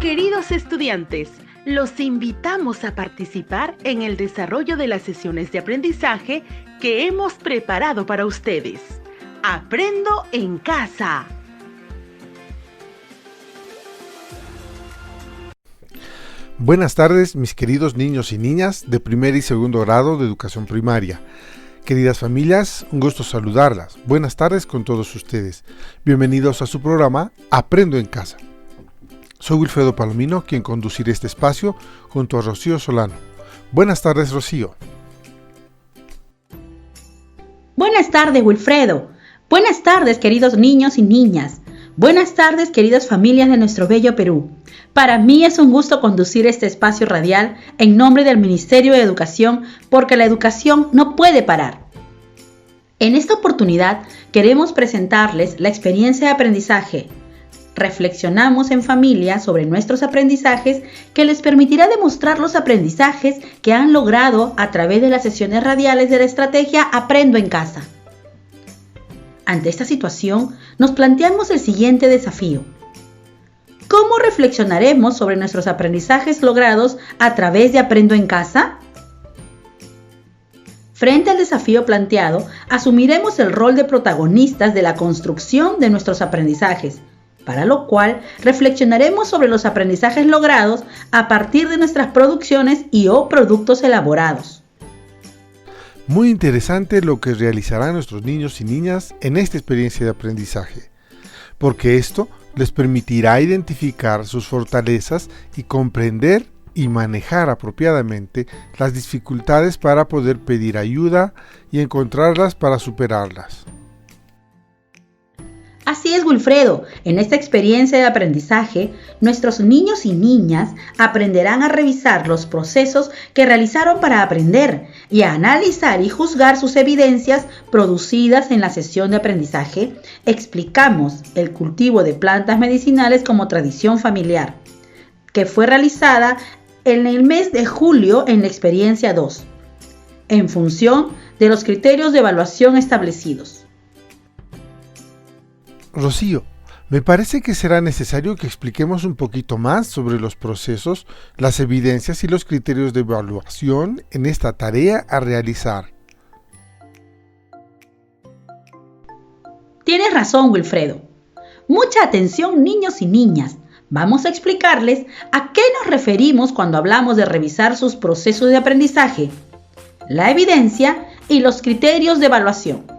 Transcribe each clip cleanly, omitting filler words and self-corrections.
Queridos estudiantes, los invitamos a participar en el desarrollo de las sesiones de aprendizaje que hemos preparado para ustedes. Aprendo en casa. Buenas tardes, mis queridos niños y niñas de primer y segundo grado de educación primaria. Queridas familias, un gusto saludarlas. Buenas tardes con todos ustedes. Bienvenidos a su programa Aprendo en casa. Soy Wilfredo Palomino, quien conducirá este espacio junto a Rocío Solano. Buenas tardes, Rocío. Buenas tardes, Wilfredo. Buenas tardes, queridos niños y niñas. Buenas tardes, queridas familias de nuestro bello Perú. Para mí es un gusto conducir este espacio radial en nombre del Ministerio de Educación, porque la educación no puede parar. En esta oportunidad queremos presentarles la experiencia de aprendizaje. Reflexionamos en familia sobre nuestros aprendizajes que les permitirá demostrar los aprendizajes que han logrado a través de las sesiones radiales de la estrategia Aprendo en Casa. Ante esta situación, nos planteamos el siguiente desafío. ¿Cómo reflexionaremos sobre nuestros aprendizajes logrados a través de Aprendo en Casa? Frente al desafío planteado, asumiremos el rol de protagonistas de la construcción de nuestros aprendizajes, para lo cual reflexionaremos sobre los aprendizajes logrados a partir de nuestras producciones o productos elaborados. Muy interesante lo que realizarán nuestros niños y niñas en esta experiencia de aprendizaje, porque esto les permitirá identificar sus fortalezas y comprender y manejar apropiadamente las dificultades para poder pedir ayuda y encontrarlas para superarlas. Así es, Wilfredo. En esta experiencia de aprendizaje, nuestros niños y niñas aprenderán a revisar los procesos que realizaron para aprender y a analizar y juzgar sus evidencias producidas en la sesión de aprendizaje. Explicamos el cultivo de plantas medicinales como tradición familiar, que fue realizada en el mes de julio en la experiencia 2, en función de los criterios de evaluación establecidos. Rocío, me parece que será necesario que expliquemos un poquito más sobre los procesos, las evidencias y los criterios de evaluación en esta tarea a realizar. Tienes razón, Wilfredo. Mucha atención, niños y niñas. Vamos a explicarles a qué nos referimos cuando hablamos de revisar sus procesos de aprendizaje, la evidencia y los criterios de evaluación.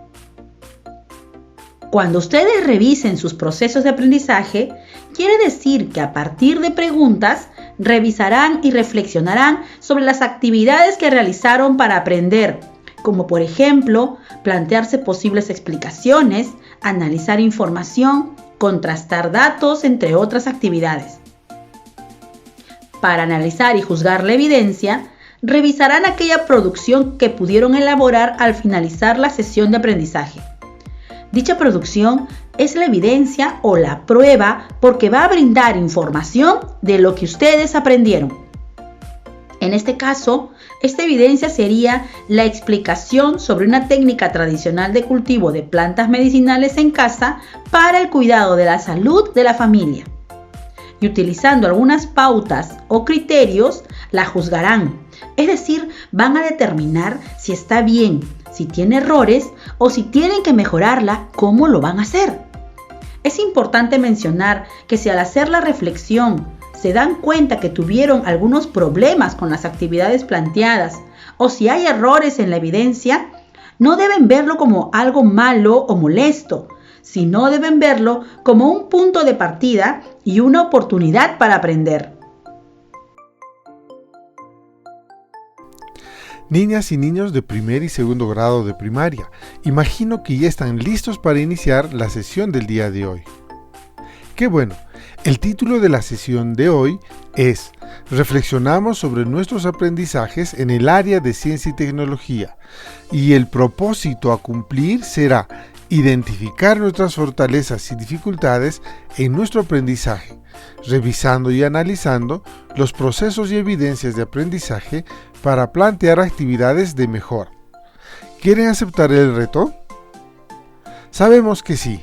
Cuando ustedes revisen sus procesos de aprendizaje, quiere decir que a partir de preguntas, revisarán y reflexionarán sobre las actividades que realizaron para aprender, como por ejemplo, plantearse posibles explicaciones, analizar información, contrastar datos, entre otras actividades. Para analizar y juzgar la evidencia, revisarán aquella producción que pudieron elaborar al finalizar la sesión de aprendizaje. Dicha producción es la evidencia o la prueba porque va a brindar información de lo que ustedes aprendieron. En este caso, esta evidencia sería la explicación sobre una técnica tradicional de cultivo de plantas medicinales en casa para el cuidado de la salud de la familia. Y utilizando algunas pautas o criterios, la juzgarán. Es decir, van a determinar si está bien, si tiene errores o si tienen que mejorarla, ¿cómo lo van a hacer? Es importante mencionar que si al hacer la reflexión se dan cuenta que tuvieron algunos problemas con las actividades planteadas o si hay errores en la evidencia, no deben verlo como algo malo o molesto, sino deben verlo como un punto de partida y una oportunidad para aprender. Niñas y niños de primer y segundo grado de primaria, imagino que ya están listos para iniciar la sesión del día de hoy. ¡Qué bueno! El título de la sesión de hoy es Reflexionamos sobre nuestros aprendizajes en el área de ciencia y tecnología, y el propósito a cumplir será identificar nuestras fortalezas y dificultades en nuestro aprendizaje, revisando y analizando los procesos y evidencias de aprendizaje para plantear actividades de mejora. ¿Quieren aceptar el reto? Sabemos que sí.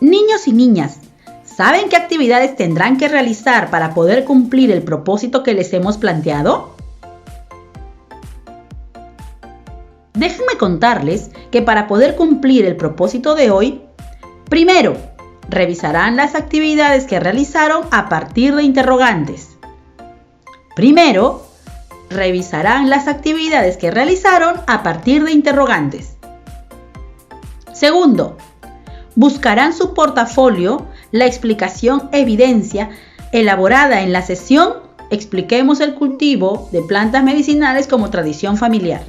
Niños y niñas, ¿saben qué actividades tendrán que realizar para poder cumplir el propósito que les hemos planteado? Déjenme contarles que para poder cumplir el propósito de hoy, primero, revisarán las actividades que realizaron a partir de interrogantes. Primero, revisarán las actividades que realizaron a partir de interrogantes. Segundo, buscarán su portafolio la explicación evidencia elaborada en la sesión Expliquemos el cultivo de plantas medicinales como tradición familiar.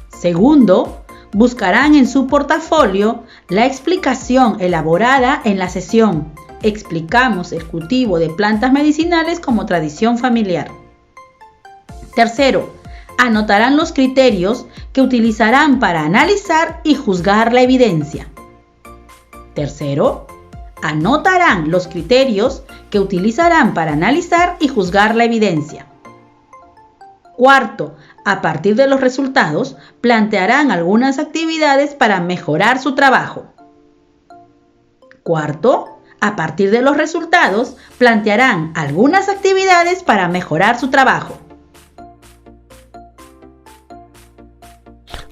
Segundo, buscarán en su portafolio la explicación elaborada en la sesión Explicamos el cultivo de plantas medicinales como tradición familiar. Tercero, anotarán los criterios que utilizarán para analizar y juzgar la evidencia. Tercero, anotarán los criterios que utilizarán para analizar y juzgar la evidencia. Cuarto, a partir de los resultados, plantearán algunas actividades para mejorar su trabajo. Cuarto, a partir de los resultados, plantearán algunas actividades para mejorar su trabajo.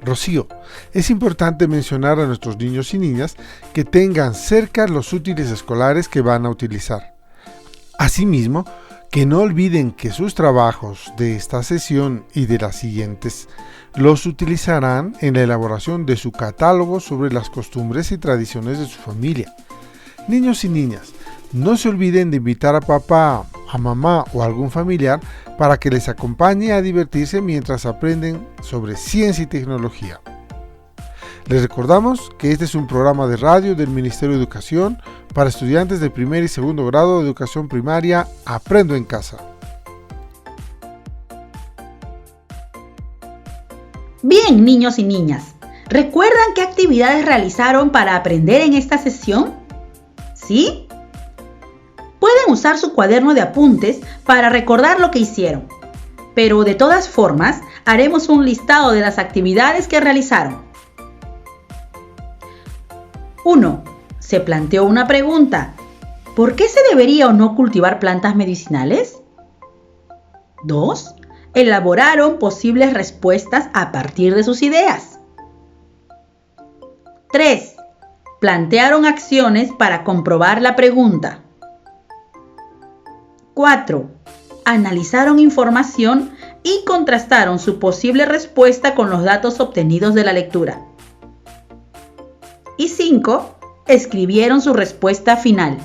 Rocío, es importante mencionar a nuestros niños y niñas que tengan cerca los útiles escolares que van a utilizar. Asimismo, que no olviden que sus trabajos de esta sesión y de las siguientes los utilizarán en la elaboración de su catálogo sobre las costumbres y tradiciones de su familia. Niños y niñas, no se olviden de invitar a papá, a mamá o a algún familiar para que les acompañe a divertirse mientras aprenden sobre ciencia y tecnología. Les recordamos que este es un programa de radio del Ministerio de Educación para estudiantes de primer y segundo grado de educación primaria. Aprendo en casa. Bien, niños y niñas, ¿recuerdan qué actividades realizaron para aprender en esta sesión? ¿Sí? Pueden usar su cuaderno de apuntes para recordar lo que hicieron, pero de todas formas haremos un listado de las actividades que realizaron. 1. Se planteó una pregunta. ¿Por qué se debería o no cultivar plantas medicinales? 2. Elaboraron posibles respuestas a partir de sus ideas. 3. Plantearon acciones para comprobar la pregunta. 4. Analizaron información y contrastaron su posible respuesta con los datos obtenidos de la lectura. Y 5. Escribieron su respuesta final.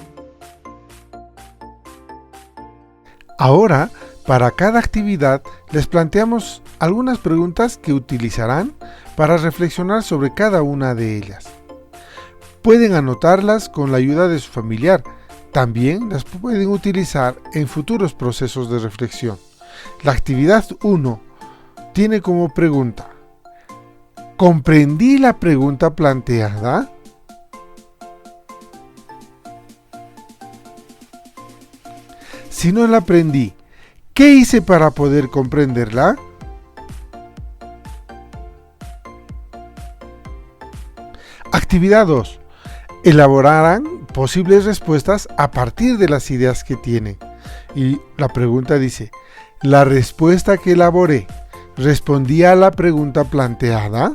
Ahora, para cada actividad, les planteamos algunas preguntas que utilizarán para reflexionar sobre cada una de ellas. Pueden anotarlas con la ayuda de su familiar. También las pueden utilizar en futuros procesos de reflexión. La actividad 1 tiene como pregunta: ¿comprendí la pregunta planteada? Si no la aprendí, ¿qué hice para poder comprenderla? Actividad 2. Elaborarán posibles respuestas a partir de las ideas que tienen. Y la pregunta dice: ¿la respuesta que elaboré respondía a la pregunta planteada?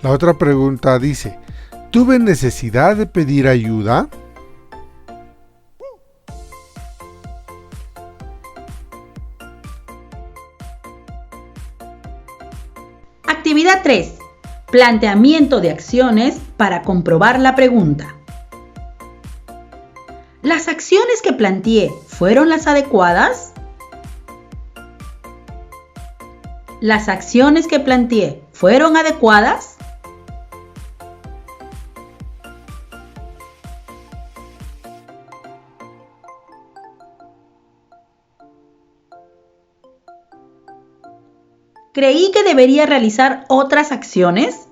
La otra pregunta dice: ¿tuve necesidad de pedir ayuda? Actividad 3. Planteamiento de acciones para comprobar la pregunta. ¿Las acciones que planteé fueron las adecuadas? ¿Las acciones que planteé fueron adecuadas? ¿Creí que debería realizar otras acciones?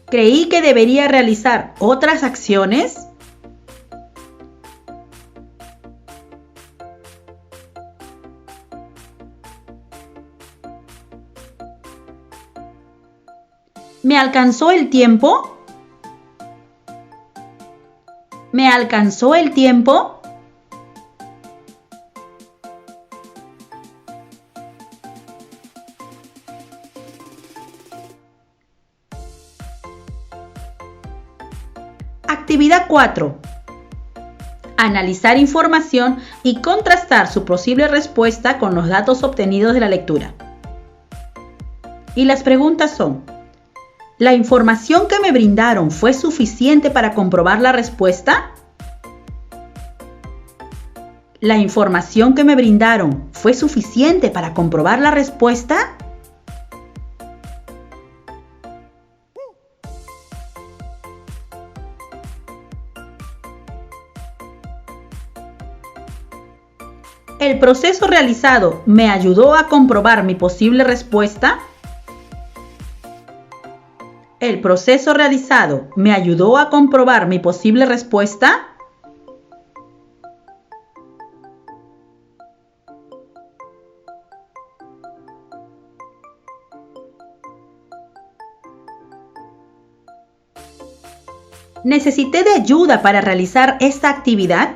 ¿Creí que debería realizar otras acciones? ¿Me alcanzó el tiempo? ¿Me alcanzó el tiempo? Actividad 4. Analizar información y contrastar su posible respuesta con los datos obtenidos de la lectura. Y las preguntas son: ¿la información que me brindaron fue suficiente para comprobar la respuesta? ¿La información que me brindaron fue suficiente para comprobar la respuesta? ¿El proceso realizado me ayudó a comprobar mi posible respuesta? ¿El proceso realizado me ayudó a comprobar mi posible respuesta? ¿Necesité de ayuda para realizar esta actividad?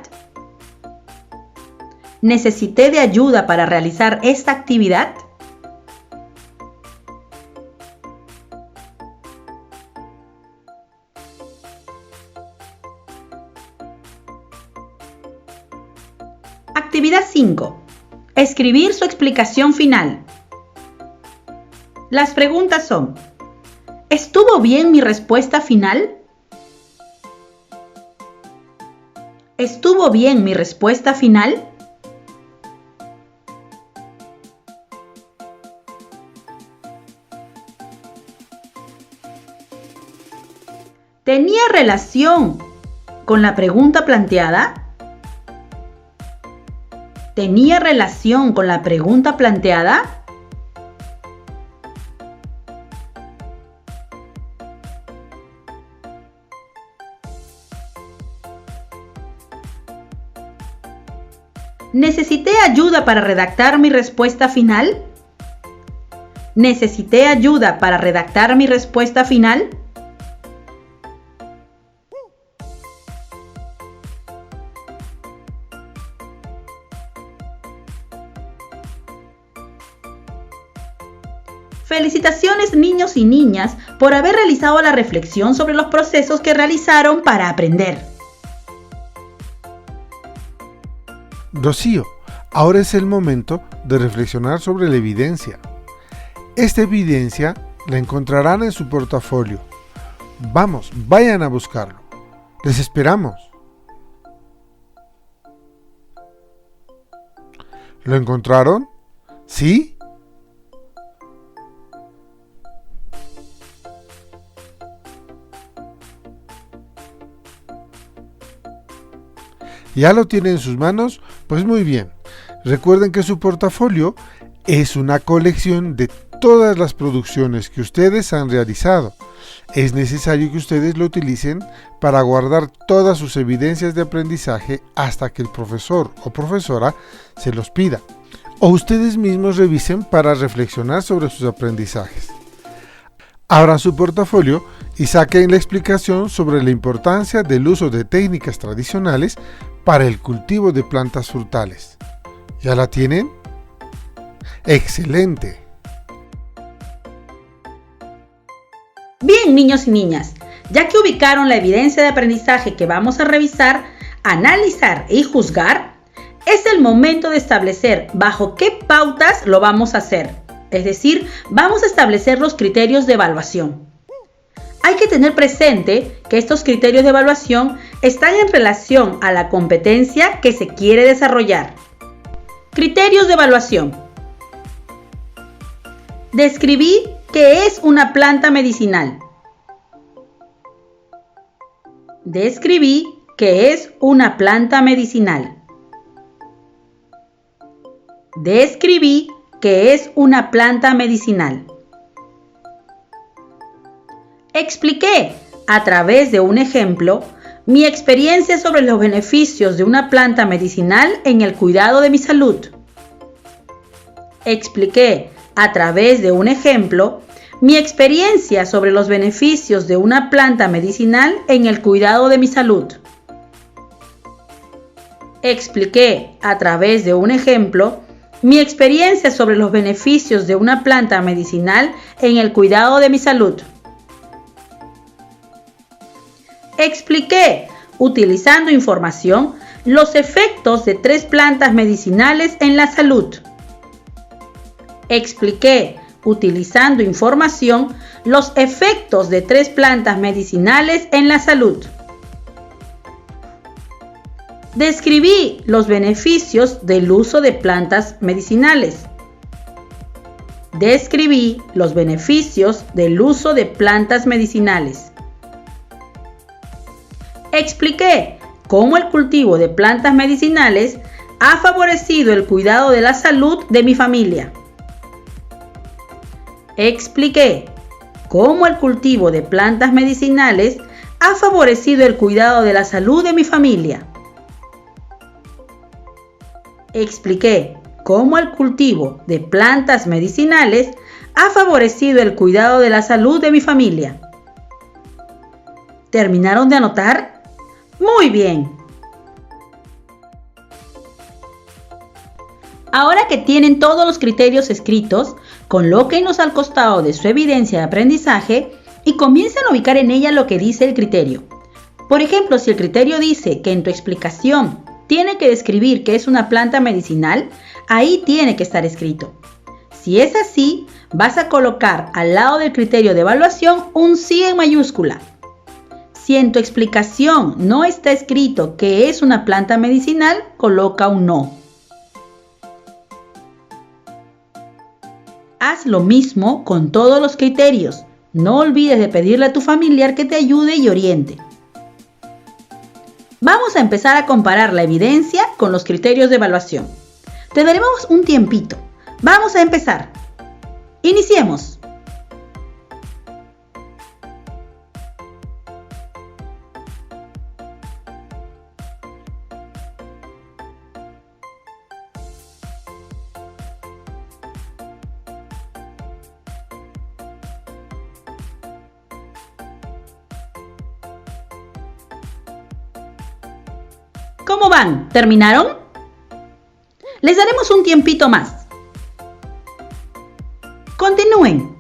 ¿Necesité de ayuda para realizar esta actividad? Actividad 5. Escribir su explicación final. Las preguntas son: ¿estuvo bien mi respuesta final? ¿Estuvo bien mi respuesta final? ¿Tenía relación con la pregunta planteada? ¿Tenía relación con la pregunta planteada? ¿Necesité ayuda para redactar mi respuesta final? ¿Necesité ayuda para redactar mi respuesta final? Felicitaciones, niños y niñas, por haber realizado la reflexión sobre los procesos que realizaron para aprender. Rocío, ahora es el momento de reflexionar sobre la evidencia. Esta evidencia la encontrarán en su portafolio. Vamos, vayan a buscarlo. Les esperamos. ¿Lo encontraron? ¿Sí? ¿Ya lo tienen en sus manos? Pues muy bien. Recuerden que su portafolio es una colección de todas las producciones que ustedes han realizado. Es necesario que ustedes lo utilicen para guardar todas sus evidencias de aprendizaje hasta que el profesor o profesora se los pida, o ustedes mismos revisen para reflexionar sobre sus aprendizajes. Abran su portafolio y saquen la explicación sobre la importancia del uso de técnicas tradicionales para el cultivo de plantas frutales. ¿Ya la tienen? ¡Excelente! Bien, niños y niñas, ya que ubicaron la evidencia de aprendizaje que vamos a revisar, analizar y juzgar, es el momento de establecer bajo qué pautas lo vamos a hacer. Es decir, vamos a establecer los criterios de evaluación. Hay que tener presente que estos criterios de evaluación están en relación a la competencia que se quiere desarrollar. Criterios de evaluación. Describí qué es una planta medicinal. Describí qué es una planta medicinal. Describí qué es una planta medicinal. Expliqué, a través de un ejemplo, mi experiencia sobre los beneficios de una planta medicinal en el cuidado de mi salud. Expliqué, a través de un ejemplo, mi experiencia sobre los beneficios de una planta medicinal en el cuidado de mi salud. Expliqué a través de un ejemplo mi experiencia sobre los beneficios de una planta medicinal en el cuidado de mi salud. Expliqué, utilizando información, los efectos de 3 plantas medicinales en la salud. Expliqué, utilizando información, los efectos de 3 plantas medicinales en la salud. Describí los beneficios del uso de plantas medicinales. Describí los beneficios del uso de plantas medicinales. Expliqué cómo el cultivo de plantas medicinales ha favorecido el cuidado de la salud de mi familia. Expliqué cómo el cultivo de plantas medicinales ha favorecido el cuidado de la salud de mi familia. Expliqué cómo el cultivo de plantas medicinales ha favorecido el cuidado de la salud de mi familia. ¿Terminaron de anotar? ¡Muy bien! Ahora que tienen todos los criterios escritos, colóquenlos al costado de su evidencia de aprendizaje y comiencen a ubicar en ella lo que dice el criterio. Por ejemplo, si el criterio dice que en tu explicación tiene que describir qué es una planta medicinal, ahí tiene que estar escrito. Si es así, vas a colocar al lado del criterio de evaluación un sí en mayúscula. Si en tu explicación no está escrito qué es una planta medicinal, coloca un no. Haz lo mismo con todos los criterios. No olvides de pedirle a tu familiar que te ayude y oriente. Vamos a empezar a comparar la evidencia con los criterios de evaluación. Te daremos un tiempito. Vamos a empezar. Iniciemos. ¿Cómo van? ¿Terminaron? Les daremos un tiempito más. Continúen.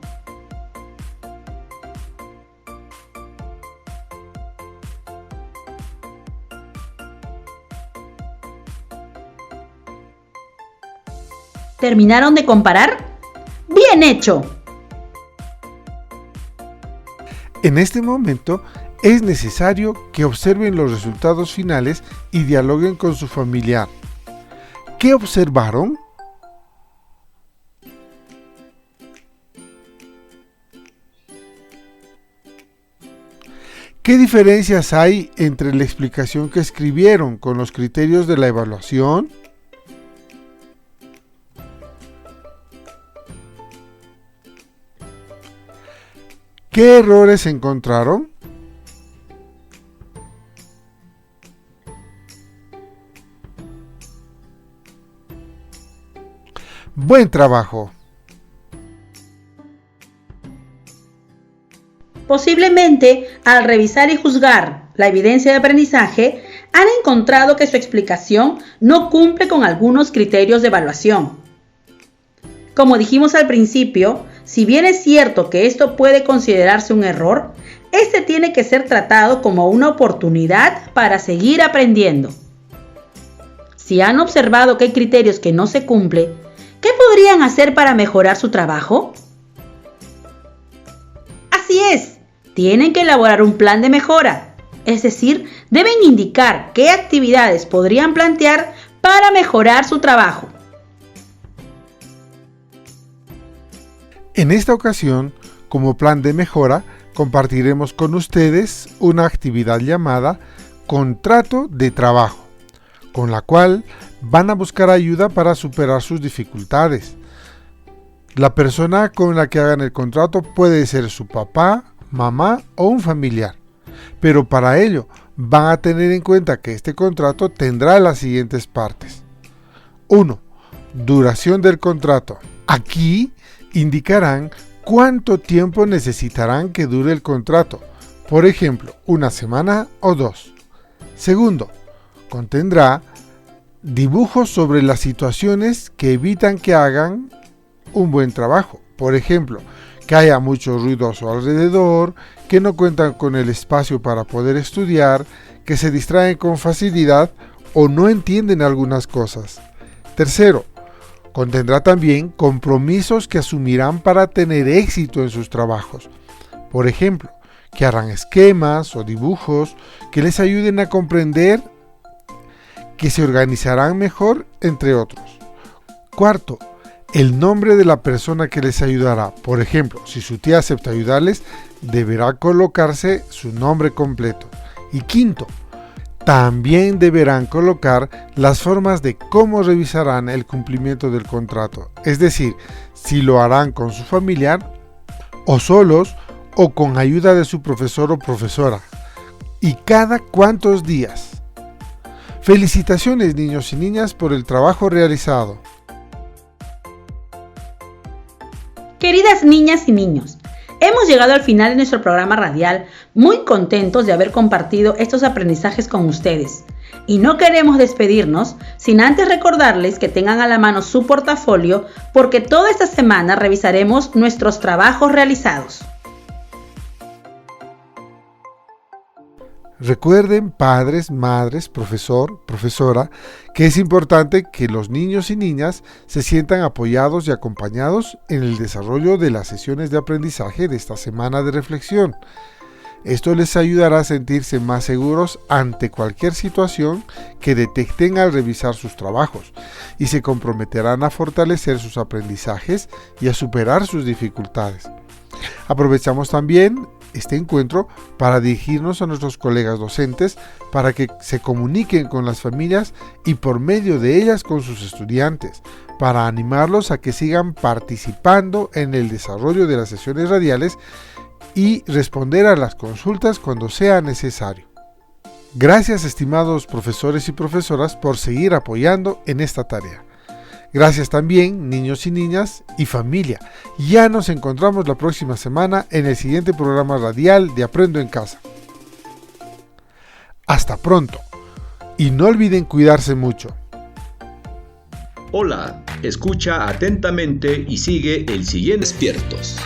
¿Terminaron de comparar? ¡Bien hecho! En este momento es necesario que observen los resultados finales y dialoguen con su familiar. ¿Qué observaron? ¿Qué diferencias hay entre la explicación que escribieron con los criterios de la evaluación? ¿Qué errores encontraron? ¡Buen trabajo! Posiblemente, al revisar y juzgar la evidencia de aprendizaje, han encontrado que su explicación no cumple con algunos criterios de evaluación. Como dijimos al principio, si bien es cierto que esto puede considerarse un error, este tiene que ser tratado como una oportunidad para seguir aprendiendo. Si han observado que hay criterios que no se cumplen, ¿qué podrían hacer para mejorar su trabajo? Así es, tienen que elaborar un plan de mejora, es decir, deben indicar qué actividades podrían plantear para mejorar su trabajo. En esta ocasión, como plan de mejora, compartiremos con ustedes una actividad llamada Contrato de Trabajo, con la cual van a buscar ayuda para superar sus dificultades. La persona con la que hagan el contrato puede ser su papá, mamá o un familiar, pero para ello van a tener en cuenta que este contrato tendrá las siguientes partes. 1. Duración del contrato. Aquí indicarán cuánto tiempo necesitarán que dure el contrato, por ejemplo, 1 semana o 2. Segundo, contendrá dibujos sobre las situaciones que evitan que hagan un buen trabajo, por ejemplo, que haya mucho ruido a su alrededor, que no cuentan con el espacio para poder estudiar, que se distraen con facilidad o no entienden algunas cosas. Tercero, contendrá también compromisos que asumirán para tener éxito en sus trabajos. Por ejemplo, que harán esquemas o dibujos que les ayuden a comprender, que se organizarán mejor, entre otros. Cuarto, el nombre de la persona que les ayudará. Por ejemplo, si su tía acepta ayudarles, deberá colocarse su nombre completo. Y quinto, también deberán colocar las formas de cómo revisarán el cumplimiento del contrato. Es decir, si lo harán con su familiar, o solos, o con ayuda de su profesor o profesora. ¿Y cada cuántos días? Felicitaciones, niños y niñas, por el trabajo realizado. Queridas niñas y niños, hemos llegado al final de nuestro programa radial, muy contentos de haber compartido estos aprendizajes con ustedes. Y no queremos despedirnos sin antes recordarles que tengan a la mano su portafolio, porque toda esta semana revisaremos nuestros trabajos realizados. Recuerden, padres, madres, profesor, profesora, que es importante que los niños y niñas se sientan apoyados y acompañados en el desarrollo de las sesiones de aprendizaje de esta semana de reflexión. Esto les ayudará a sentirse más seguros ante cualquier situación que detecten al revisar sus trabajos y se comprometerán a fortalecer sus aprendizajes y a superar sus dificultades. Aprovechamos también este encuentro para dirigirnos a nuestros colegas docentes para que se comuniquen con las familias y por medio de ellas con sus estudiantes, para animarlos a que sigan participando en el desarrollo de las sesiones radiales y responder a las consultas cuando sea necesario. Gracias, estimados profesores y profesoras, por seguir apoyando en esta tarea. Gracias también, niños y niñas y familia. Ya nos encontramos la próxima semana en el siguiente programa radial de Aprendo en Casa. Hasta pronto. Y no olviden cuidarse mucho. Hola, escucha atentamente y sigue el siguiente Despiertos.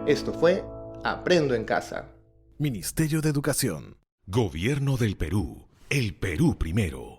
Esto fue Aprendo en Casa. Ministerio de Educación. Gobierno del Perú. El Perú primero.